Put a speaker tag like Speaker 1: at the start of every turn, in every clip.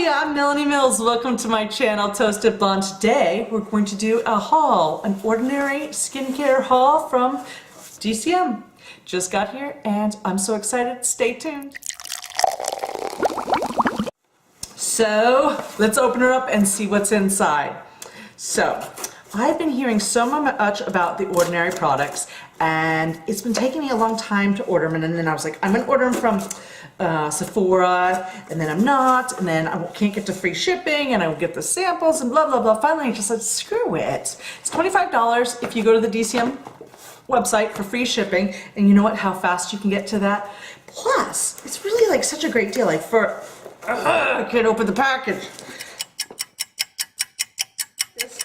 Speaker 1: Hi, I'm Melanie Mills. Welcome to my channel, Toasted Blonde. Today, we're going to do a haul, an ordinary skincare haul from DCM. Just got here and I'm so excited. Stay tuned. So, let's open her up and see what's inside. So, I've been hearing so much about the Ordinary products, and it's been taking me a long time to order them, and then I was like, I'm gonna order them from Sephora, and then I'm not, and then I can't get to free shipping, and I will get the samples, and blah, blah, blah. Finally, I just said, screw it. It's $25 if you go to the DCM website for free shipping, and you know what, how fast you can get to that. Plus, it's really like such a great deal, like for, I can't open the package.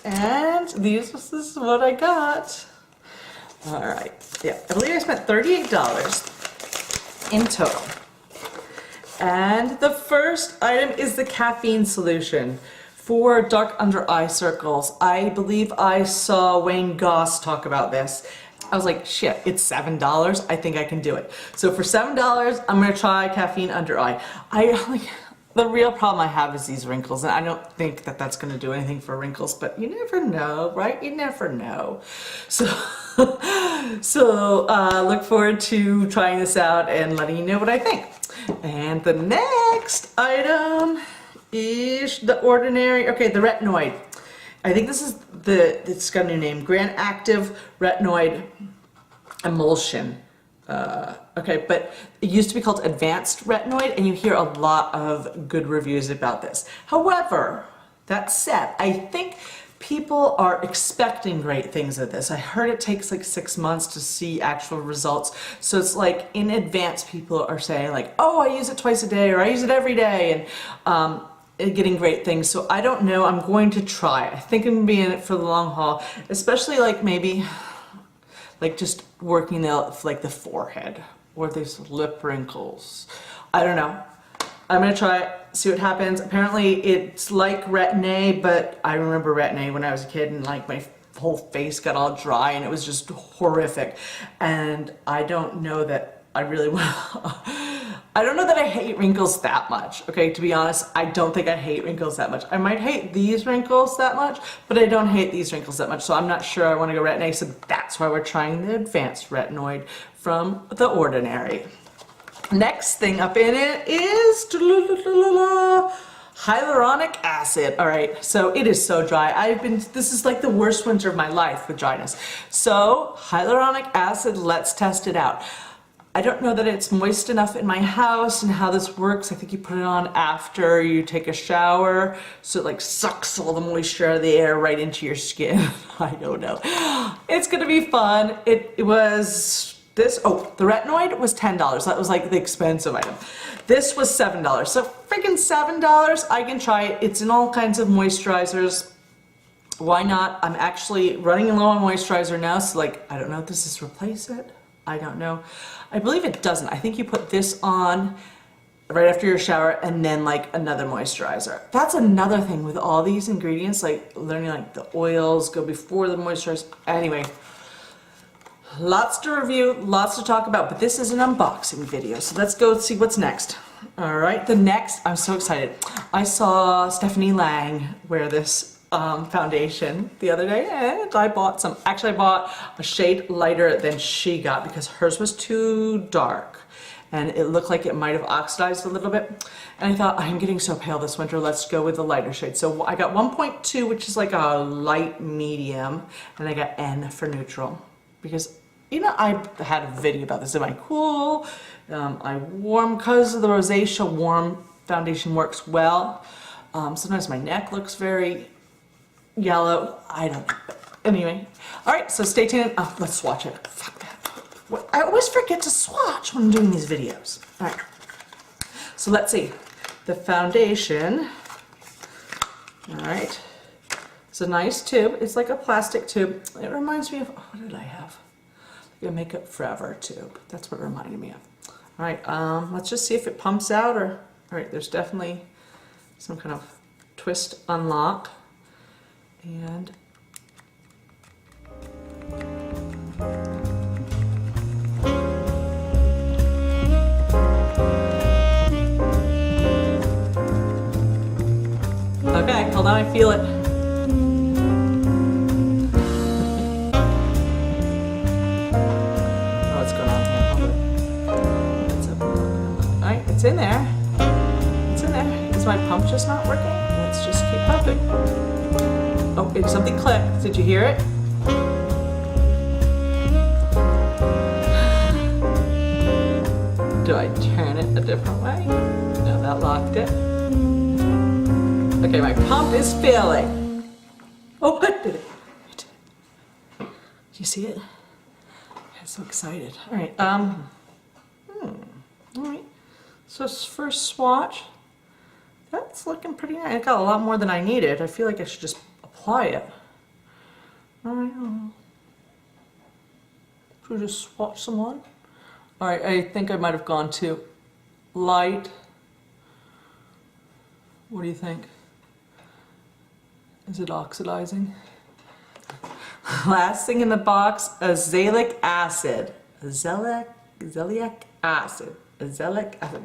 Speaker 1: And this is what I got. All right, yeah, I believe I spent $38 in total. And the first item is the caffeine solution for dark under eye circles. I believe I saw Wayne Goss talk about this. I was like, shit, it's $7. I think I can do it. So for $7, I'm gonna try caffeine under eye. The real problem I have is these wrinkles, and I don't think that that's going to do anything for wrinkles, but you never know, right? You never know. So, look forward to trying this out and letting you know what I think. And the next item is the Ordinary, okay, the Retinoid. I think this is it's got a new name, Grand Active Retinoid Emulsion. Okay, but it used to be called Advanced Retinoid, and you hear a lot of good reviews about this. However, that said, I think people are expecting great things of this. I heard it takes like 6 months to see actual results. So it's like in advance people are saying like, oh, I use it twice a day, or I use it every day, and getting great things. So I don't know, I'm going to try it. I think I'm gonna be in it for the long haul, especially like maybe like just working out like the forehead or these lip wrinkles. I don't know. I'm gonna try it, see what happens. Apparently it's like Retin-A, but I remember Retin-A when I was a kid, and like my whole face got all dry and it was just horrific. And I don't know that I really want I don't know that I hate wrinkles that much, okay? To be honest, I don't think I hate wrinkles that much. I might hate these wrinkles that much, but I don't hate these wrinkles that much, so I'm not sure I want to go Retin-A, so that's why we're trying the Advanced Retinoid from the Ordinary. Next thing up in it is hyaluronic acid. All right, so it is so dry. This is like the worst winter of my life with dryness. So hyaluronic acid, let's test it out. I don't know that it's moist enough in my house and how this works. I think you put it on after you take a shower, so it like sucks all the moisture out of the air right into your skin. I don't know. It's gonna be fun. It was this, oh, the Retinoid was $10. That was like the expensive item. This was $7. So freaking $7, I can try it. It's in all kinds of moisturizers. Why not? I'm actually running low on moisturizer now, so like, I don't know if this is replace it. I don't know. I believe it doesn't. I think you put this on right after your shower and then like another moisturizer. That's another thing with all these ingredients, like learning like the oils go before the moisturizer. Anyway, lots to review, lots to talk about, but this is an unboxing video. So let's go see what's next. All right, the next, I'm so excited. I saw Stephanie Lang wear this foundation the other day, and I bought some. Actually, I bought a shade lighter than she got because hers was too dark and it looked like it might have oxidized a little bit, and I thought, I'm getting so pale this winter, let's go with the lighter shade. So I got 1.2, which is like a light medium, and I got N for neutral because, you know, I had a video about this. Am I cool? I warm, because of the rosacea, warm foundation works well. Sometimes my neck looks very yellow, I don't know. Anyway, all right, so stay tuned. Oh, let's swatch it. Fuck that. I always forget to swatch when I'm doing these videos. All right, so let's see. The foundation, all right, it's a nice tube. It's like a plastic tube. It reminds me of, oh, what did I have? Like a Makeup Forever tube. That's what it reminded me of. All right, let's just see if it pumps out, or, all right, there's definitely some kind of twist unlock. And Okay, hold on, I feel it. Oh, what's going on here? Hold on. It's up. All right, it's in there. It's in there. Is my pump just not working? Let's just keep pumping. Oh, something clicked. Did you hear it? Do I turn it a different way? No, that locked it. Okay, my pump is failing. Oh, I did it. Did you see it? I'm so excited. All right. All right. So first swatch. That's looking pretty nice. I got a lot more than I needed. I feel like I should just apply it. All right. Should we just swatch some on? All right. I think I might have gone too light. What do you think? Is it oxidizing? Last thing in the box, azelaic acid. Azelaic acid. Azelaic acid.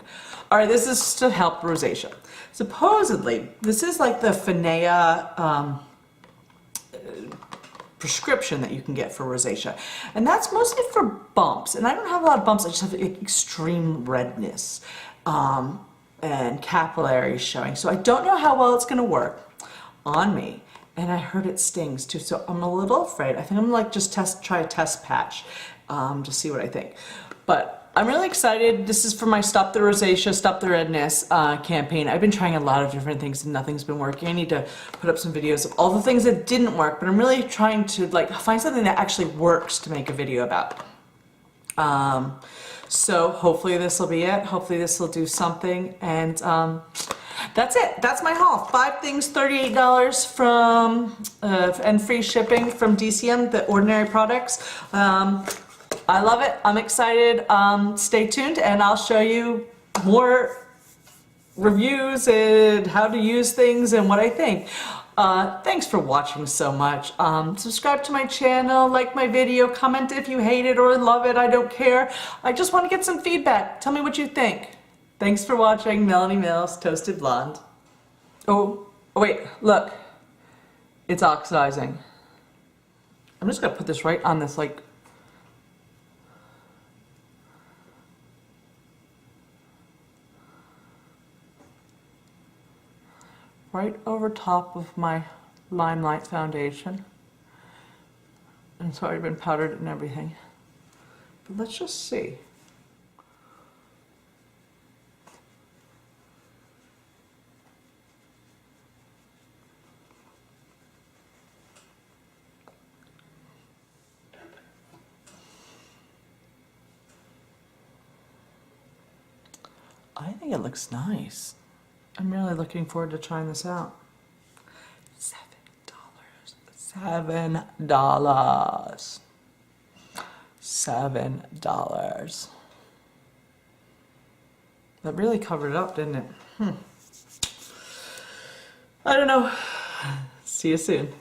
Speaker 1: All right, this is to help rosacea. Supposedly, this is like the Finea prescription that you can get for rosacea. And that's mostly for bumps. And I don't have a lot of bumps, I just have extreme redness and capillaries showing. So I don't know how well it's gonna work on me. And I heard it stings too, so I'm a little afraid. I think I'm like just try a test patch to see what I think. But I'm really excited. This is for my Stop the Rosacea, Stop the Redness campaign. I've been trying a lot of different things and nothing's been working. I need to put up some videos of all the things that didn't work, but I'm really trying to like find something that actually works to make a video about. So hopefully this will be it. Hopefully this will do something. And that's it. That's my haul. 5 things, $38 from and free shipping from DCM, the Ordinary products. I love it. I'm excited. Stay tuned and I'll show you more reviews and how to use things and what I think. Thanks for watching so much. Subscribe to my channel, like my video, comment if you hate it or love it. I don't care. I just want to get some feedback. Tell me what you think. Thanks for watching. Melanie Mills, Toasted Blonde. Oh, wait, look. It's oxidizing. I'm just going to put this right on this, like, right over top of my Limelight foundation. And it's already been powdered and everything. But let's just see. I think it looks nice. I'm really looking forward to trying this out. $7. $7. $7. That really covered it up, didn't it? I don't know. See you soon.